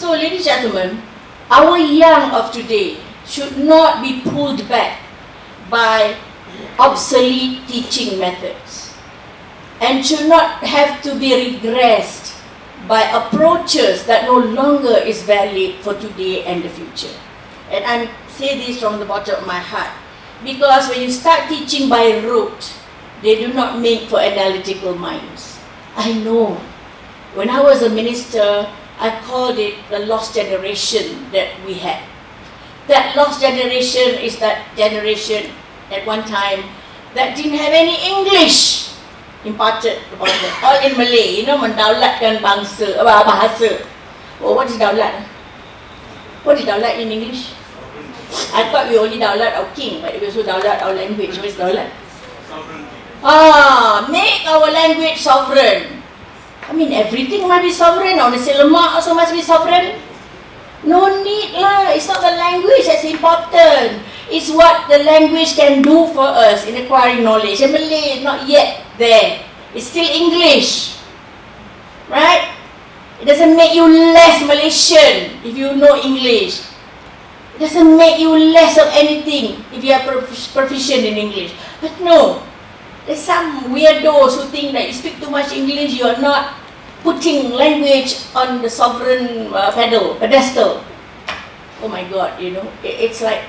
So, ladies and gentlemen, our young of today should not be pulled back by obsolete teaching methods and should not have to be regressed by approaches that no longer is valid for today and the future. And I say this from the bottom of my heart, because when you start teaching by rote, they do not make for analytical minds. I know. When I was a minister, I called it the lost generation that we had. That lost generation is that generation at one time that didn't have any English imparted upon them. All in Malay, you know, mendaulatkan bangsa, bahasa. Oh, what is daulat? What is daulat in English? I thought we only daulat our king, but we also daulat our language. What is daulat? Make our language sovereign. I mean, everything must be sovereign. Nasi lemak also must be sovereign. No need lah. It's not the language that's important. It's what the language can do for us in acquiring knowledge. And Malay is not yet there. It's still English. Right? It doesn't make you less Malaysian if you know English. It doesn't make you less of anything if you are proficient in English. But no. There's some weirdos who think that you speak too much English, you are not putting language on the sovereign pedestal. Oh my God, you know, it's like,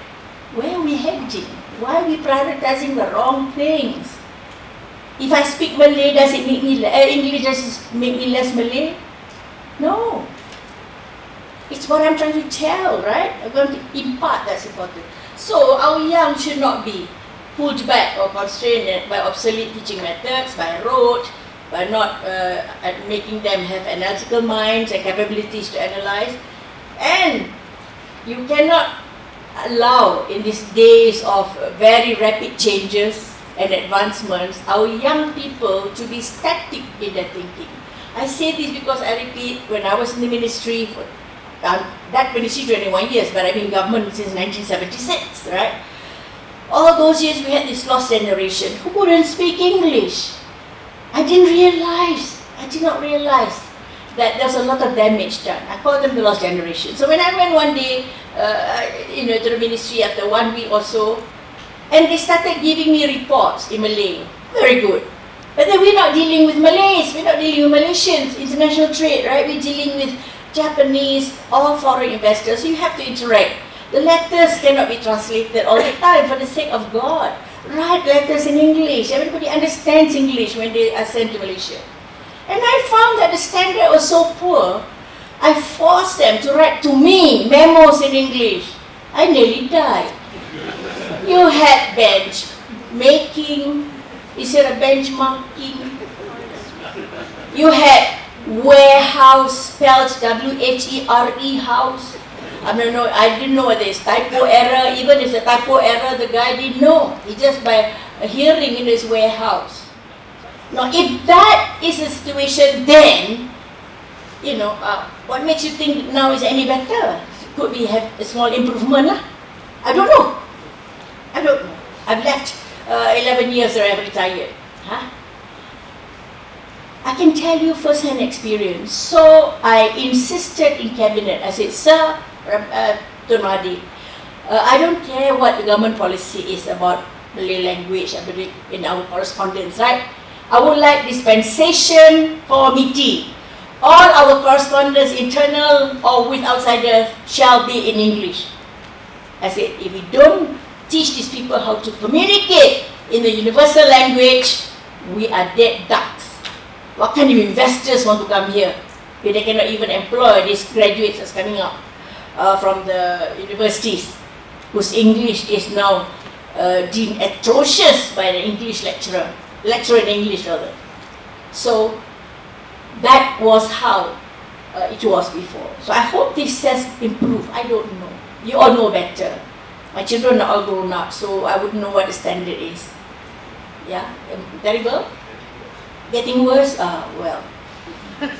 where are we heading? Why are we prioritizing the wrong things? If I speak Malay, does it make me English? Does it make me less Malay? No. It's what I'm trying to tell, right? I'm going to impart that's important. So our young should not be pulled back or constrained by obsolete teaching methods, by rote, by not making them have analytical minds and capabilities to analyze. And you cannot allow, in these days of very rapid changes and advancements, our young people to be static in their thinking. I say this because I repeat, when I was in the ministry, that ministry 21 years, but I've been in government since 1976, right? All those years we had this lost generation who couldn't speak English. I did not realize that there was a lot of damage done. I call them the lost generation. So when I went one day, to the ministry after 1 week or so, and they started giving me reports in Malay. Very good. But then we're not dealing with Malays, we're not dealing with Malaysians, international trade, right? We're dealing with Japanese, all foreign investors, so you have to interact. The letters cannot be translated all the time, for the sake of God. Write letters in English. Everybody understands English when they are sent to Malaysia. And I found that the standard was so poor, I forced them to write to me memos in English. I nearly died. You had bench making, instead of benchmarking. You had warehouse, spelled W-H-E-R-E, house. I didn't know whether it's typo error. Even if it's a typo error, the guy didn't know. He just by hearing in his warehouse. Now, if that is the situation then, what makes you think now is any better? Could we have a small improvement lah? I don't know. I've left 11 years or I've retired. I can tell you first-hand experience. So I insisted in cabinet. I said, Sir, Tun Mahathir, I don't care what the government policy is about Malay language in our correspondence, right? I would like dispensation for meeting. All our correspondence, internal or with outsiders, shall be in English. I said, if we don't teach these people how to communicate in the universal language, we are dead ducks. What kind of investors want to come here if they cannot even employ these graduates that's coming up from the universities, whose English is now deemed atrocious by the English lecturer in English rather. So that was how it was before. So I hope this has improved. I don't know. You all know better. My children are all grown up, so I wouldn't know what the standard is. Yeah, terrible. Getting worse? Well,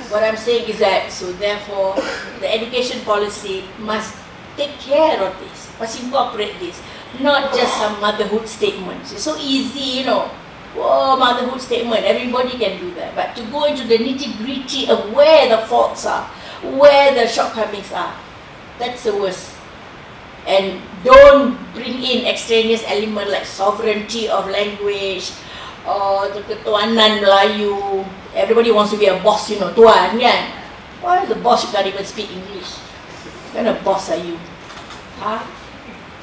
what I'm saying is that, so therefore, the education policy must take care of this, must incorporate this, not just some motherhood statements. It's so easy, whoa, motherhood statement, everybody can do that. But to go into the nitty-gritty of where the faults are, where the shortcomings are. That's the worst. And don't bring in extraneous element like sovereignty of language or ketuanan Melayu. Everybody wants to be a boss, you know, tuan kan. Why the boss you can't even speak English? What kind of boss are you? Huh?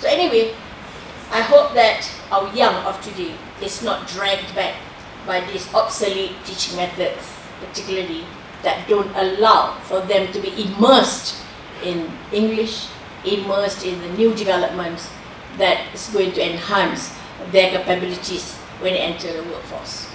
So anyway, I hope that our young of today is not dragged back by these obsolete teaching methods, particularly that don't allow for them to be immersed in English, immersed in the new developments that is going to enhance their capabilities when they enter the workforce.